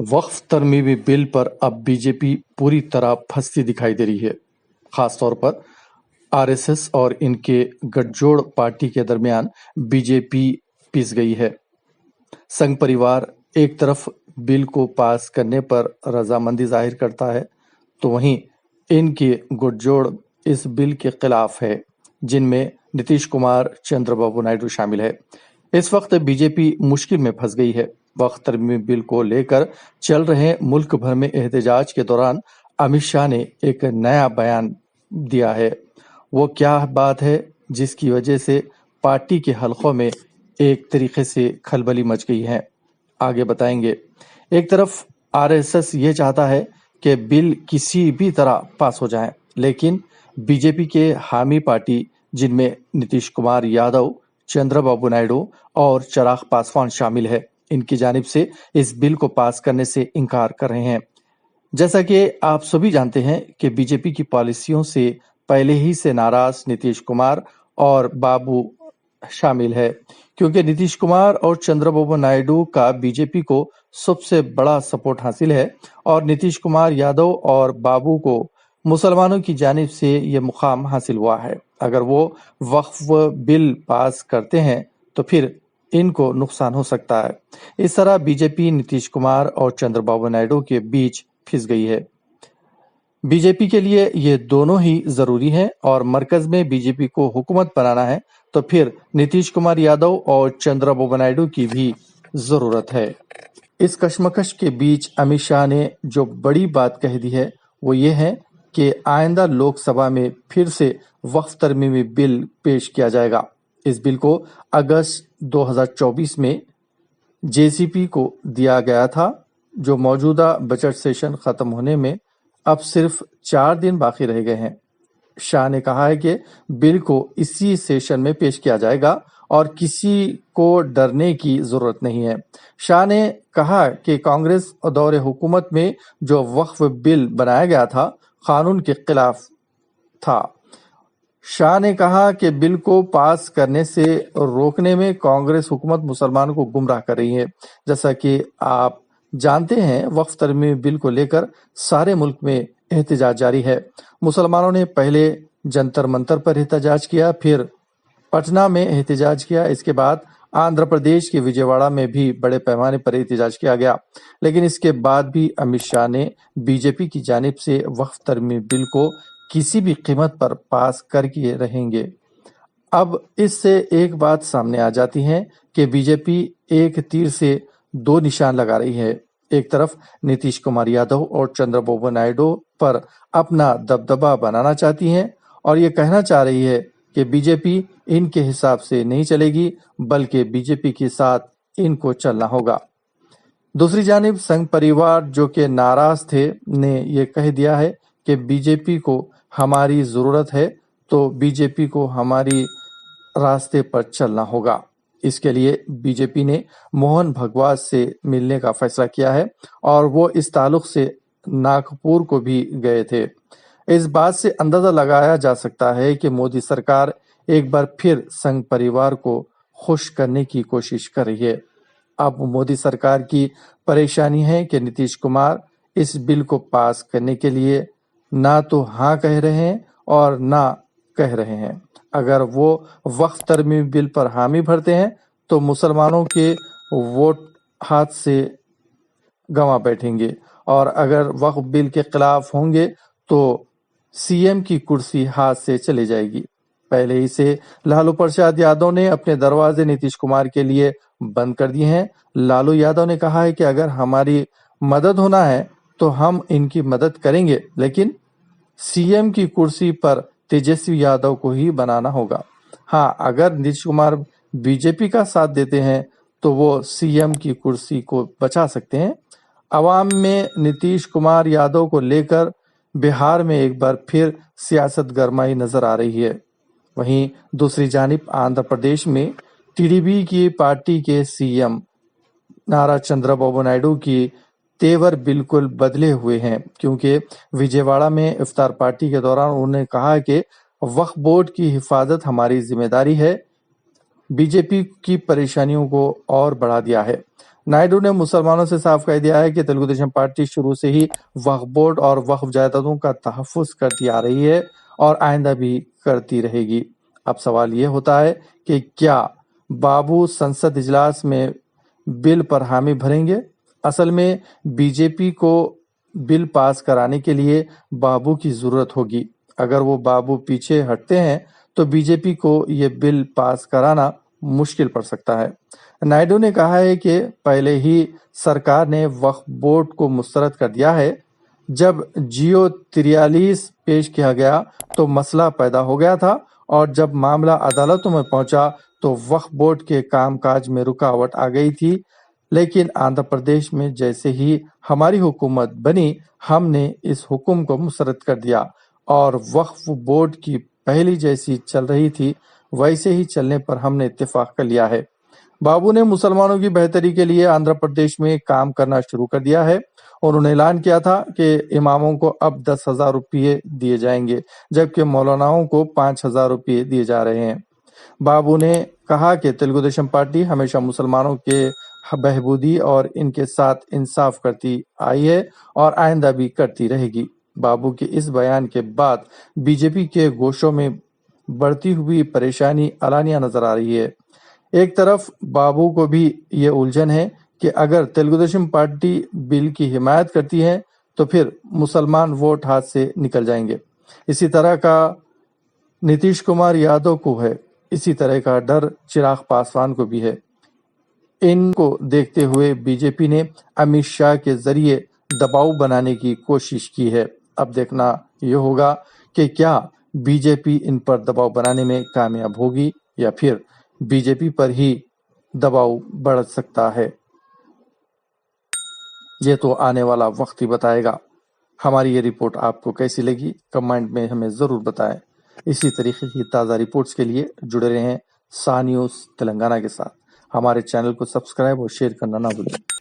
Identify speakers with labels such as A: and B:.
A: वक्फ तरमीमी bill पर अब BJP पूरी तरह फंसती दिखाई दे रही है। खास तौर पर आरएसएस और इनके गठजोड़ पार्टी के दरमियान बीजेपी पिस गई है। संघ परिवार एक तरफ बिल को पास करने पर रजामंदी जाहिर करता है, तो वहीं इनके गठजोड़ इस बिल के खिलाफ है, जिनमें नीतीश कुमार, चंद्रबाबू नायडू शामिल है। इस वक्त बीजेपी मुश्किल में फंस गई है। वक्फ तरमीमी बिल को लेकर चल रहे मुल्क भर में एहतजाज के दौरान अमित शाह ने एक नया बयान दिया है। वो क्या बात है जिसकी वजह से पार्टी के हलकों में एक तरीके से खलबली मच गई है, आगे बताएंगे। एक तरफ आरएसएस ये चाहता है कि बिल किसी भी तरह पास हो जाए, लेकिन बीजेपी के हामी पार्टी, जिनमें नीतीश कुमार यादव, चंद्रबाबू नायडू और चिराग पासवान शामिल है, इनकी जानिब से इस बिल को पास करने से इनकार कर रहे हैं। जैसा कि आप सभी जानते हैं कि बीजेपी की पॉलिसियों से पहले ही से नाराज नीतीश कुमार और बाबू शामिल है, क्योंकि नीतीश कुमार और चंद्रबाबू नायडू का बीजेपी को सबसे बड़ा सपोर्ट हासिल है और नीतीश कुमार यादव और बाबू को मुसलमानों की जानिब से ये मुकाम हासिल हुआ है। अगर वो वक्फ बिल पास करते हैं तो फिर इनको नुकसान हो सकता है। इस तरह बीजेपी नीतीश कुमार और चंद्रबाबू नायडू के बीच फिस गई है। बीजेपी के लिए ये दोनों ही जरूरी हैं और मरकज में बीजेपी को हुकूमत बनाना है तो फिर नीतीश कुमार यादव और चंद्रबाबू नायडू की भी जरूरत है। इस कशमकश के बीच अमित शाह ने जो बड़ी बात कह दी है वो ये है कि आइंदा लोकसभा में फिर से वक्फ तरमीमी बिल पेश किया जाएगा। इस बिल को अगस्त 2024 में जेसीपी को दिया गया था, जो मौजूदा बजट सेशन खत्म होने में अब सिर्फ 4 दिन बाकी रह गए हैं। शाह ने कहा है कि बिल को इसी सेशन में पेश किया जाएगा और किसी को डरने की जरूरत नहीं है। शाह ने कहा कि कांग्रेस दौरे हुकूमत में जो वक्फ बिल बनाया गया था, कानून के खिलाफ था। शाह ने कहा कि बिल को पास करने से रोकने में कांग्रेस हुकूमत मुसलमानों को गुमराह कर रही है। जैसा कि आप जानते हैं, वक्फ तरमीमी बिल को लेकर सारे मुल्क में एहतजाज जारी है। मुसलमानों ने पहले जंतर मंतर पर एहतजाज किया, फिर पटना में एहतजाज किया, इसके बाद आंध्र प्रदेश के विजयवाड़ा में भी बड़े पैमाने पर एहतजाज किया गया। लेकिन इसके बाद भी अमित शाह ने बीजेपी की जानिब से वक्फ तरमीमी बिल को किसी भी कीमत पर पास करके रहेंगे। अब इससे एक बात सामने आ जाती है कि बीजेपी एक तीर से 2 निशान लगा रही है। एक तरफ नीतीश कुमार यादव और चंद्रबाबू नायडू पर अपना दबदबा बनाना चाहती है और ये कहना चाह रही है कि बीजेपी इनके हिसाब से नहीं चलेगी, बल्कि बीजेपी के साथ इनको चलना होगा। दूसरी जानिब संघ परिवार, जो कि नाराज थे, ने ये कह दिया है कि बीजेपी को हमारी जरूरत है तो बीजेपी को हमारी रास्ते पर चलना होगा। इसके लिए बीजेपी ने मोहन भगवत से मिलने का फैसला किया है और वो इस ताल्लुक से नागपुर को भी गए थे। इस बात से अंदाजा लगाया जा सकता है कि मोदी सरकार एक बार फिर संघ परिवार को खुश करने की कोशिश कर रही है। अब मोदी सरकार की परेशानी है कि नीतीश कुमार इस बिल को पास करने के लिए ना तो हाँ कह रहे हैं और ना कह रहे हैं। अगर वो वक्फ तरमीमी बिल पर हामी भरते हैं तो मुसलमानों के वोट हाथ से गंवा बैठेंगे और अगर वक्फ बिल के खिलाफ होंगे तो सीएम की कुर्सी हाथ से चली जाएगी। पहले ही से लालू प्रसाद यादव ने अपने दरवाजे नीतीश कुमार के लिए बंद कर दिए हैं। लालू यादव ने कहा है कि अगर हमारी मदद होना है तो हम इनकी मदद करेंगे, लेकिन सीएम की कुर्सी पर तेजस्वी यादव को ही बनाना होगा। हाँ, अगर नीतीश कुमार बीजेपी का साथ देते हैं तो वो सीएम की कुर्सी को बचा सकते हैं। अवाम में नीतीश कुमार यादव को लेकर बिहार में एक बार फिर सियासत गरमाई नजर आ रही है। वहीं दूसरी जानिब आंध्र प्रदेश में टीडीपी की पार्टी के सीएम नारा चंद्रबाबू नायडू की तेवर बिल्कुल बदले हुए हैं, क्योंकि विजयवाड़ा में इफ्तार पार्टी के दौरान उन्होंने कहा कि वक्फ बोर्ड की हिफाजत हमारी जिम्मेदारी है। बीजेपी की परेशानियों को और बढ़ा दिया है। نائیڈو نے مسلمانوں سے صاف کہہ دیا ہے کہ تلگو دیشم پارٹی شروع سے ہی وقف بورڈ اور وقف جائیدادوں کا تحفظ کرتی آ رہی ہے اور آئندہ بھی کرتی رہے گی۔ اب سوال یہ ہوتا ہے کہ کیا بابو سنسد اجلاس میں بل پر حامی بھریں گے؟ اصل میں بی جے پی کو بل پاس کرانے کے لیے بابو کی ضرورت ہوگی۔ اگر وہ بابو پیچھے ہٹتے ہیں تو بی جے پی کو یہ بل پاس کرانا مشکل پڑ سکتا ہے۔ نائیڈو نے کہا ہے کہ پہلے ہی سرکار نے وقف بورڈ کو مسترد کر دیا ہے۔ جب جیو 43 پیش کیا گیا تو مسئلہ پیدا ہو گیا تھا اور جب معاملہ عدالتوں میں پہنچا تو وقف بورڈ کے کام کاج میں رکاوٹ آ گئی تھی، لیکن آندھرا پردیش میں جیسے ہی ہماری حکومت بنی ہم نے اس حکم کو مسترد کر دیا اور وقف بورڈ کی پہلی جیسی چل رہی تھی ویسے ہی چلنے پر ہم نے اتفاق کر لیا ہے۔ بابو نے مسلمانوں کی بہتری کے لیے آندھرا پردیش میں کام کرنا شروع کر دیا ہے۔ انہوں نے اعلان کیا تھا کہ اماموں کو اب 10,000 روپے دیے جائیں گے جبکہ مولاناؤں کو 5,000 روپے دیے جا رہے ہیں۔ بابو نے کہا کہ تلگو دیشم پارٹی ہمیشہ مسلمانوں کے بہبودی اور ان کے ساتھ انصاف کرتی آئی ہے اور آئندہ بھی کرتی رہے گی۔ بابو کے اس بیان کے بعد بی جے پی کے گوشوں میں بڑھتی ہوئی پریشانی علانیہ نظر آ رہی ہے۔ ایک طرف بابو کو بھی یہ الجھن ہے کہ اگر تلگو دیشم پارٹی بل کی حمایت کرتی ہے تو پھر مسلمان ووٹ ہاتھ سے نکل جائیں گے۔ اسی طرح کا نتیش کمار یادو کو ہے، اسی طرح کا ڈر چراغ پاسوان کو بھی ہے۔ ان کو دیکھتے ہوئے بی جے پی نے امیت شاہ کے ذریعے دباؤ بنانے کی کوشش کی ہے۔ اب دیکھنا یہ ہوگا کہ کیا بی جے پی ان پر دباؤ بنانے میں کامیاب ہوگی یا پھر بی جے پی پر ہی دباؤ بڑھ سکتا ہے۔ یہ تو آنے والا وقت ہی بتائے گا۔ ہماری یہ رپورٹ آپ کو کیسی لگی کمنٹ میں ہمیں ضرور بتائیں۔ اسی طریقے کی تازہ رپورٹس کے لیے جڑے رہیں سا نیوز تلنگانہ کے ساتھ۔ ہمارے چینل کو سبسکرائب اور شیئر کرنا نہ بھولیں۔